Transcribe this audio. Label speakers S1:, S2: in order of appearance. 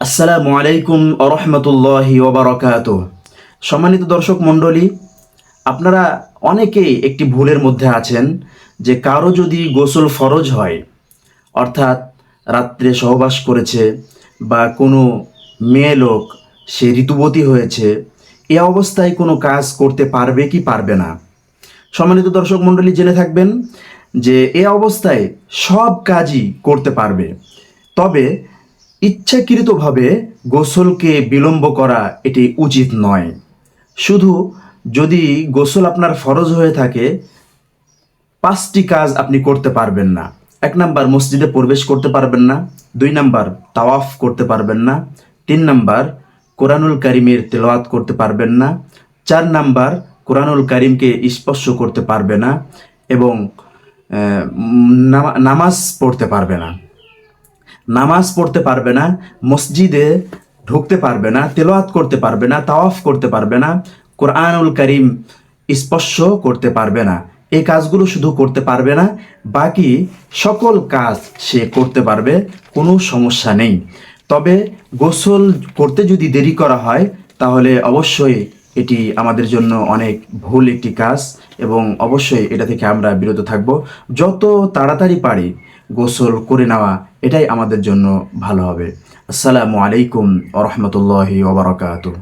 S1: আসসালামু আলাইকুম আরহামতুল্লাহি ওবারাকাতুহ। সম্মানিত দর্শক মণ্ডলী, আপনারা অনেকেই একটি ভুলের মধ্যে আছেন যে কারো যদি গোসল ফরজ হয়, অর্থাৎ রাত্রে সহবাস করেছে বা কোনো মেয়ে লোক সে ঋতুবতী হয়েছে, এ অবস্থায় কোনো কাজ করতে পারবে কি পারবে না। সম্মানিত দর্শক মণ্ডলী, জেনে থাকবেন যে এ অবস্থায় সব কাজই করতে পারবে, তবে ইচ্ছাকৃতভাবে গোসলকে বিলম্ব করা এটি উচিত নয়। শুধু যদি গোসল আপনার ফরজ হয়ে থাকে, 5টি কাজ আপনি করতে পারবেন না। 1 নাম্বার, মসজিদে প্রবেশ করতে পারবেন না। 2 নাম্বার, তাওয়াফ করতে পারবেন না। 3 নাম্বার, কোরআনুল কারিমের তেলাওয়াত করতে পারবেন না। 4 নাম্বার, কোরআনুল কারিমকে স্পর্শ করতে পারবে না এবং নামাজ পড়তে পারবে না। নামাজ পড়তে পারবে না, মসজিদে ঢুকতে পারবে না, তেলাওয়াত করতে পারবে না, তাওয়াফ করতে পারবে না, কোরআনুল কারীম স্পর্শ করতে পারবে না। এই কাজগুলো শুধু করতে পারবে না, বাকি সকল কাজ সে করতে পারবে, কোনো সমস্যা নেই। তবে গোসল করতে যদি দেরি করা হয়, তাহলে অবশ্যই এটি আমাদের জন্য অনেক ভুল একটি কাজ এবং অবশ্যই এটা থেকে আমরা বিরত থাকব। যত তাড়াতাড়ি পারি গোসল করে নেওয়া, এটাই আমাদের জন্য ভালো হবে। আসসালামু আলাইকুম ওয়া রাহমাতুল্লাহি ওয়া বারাকাতুহু।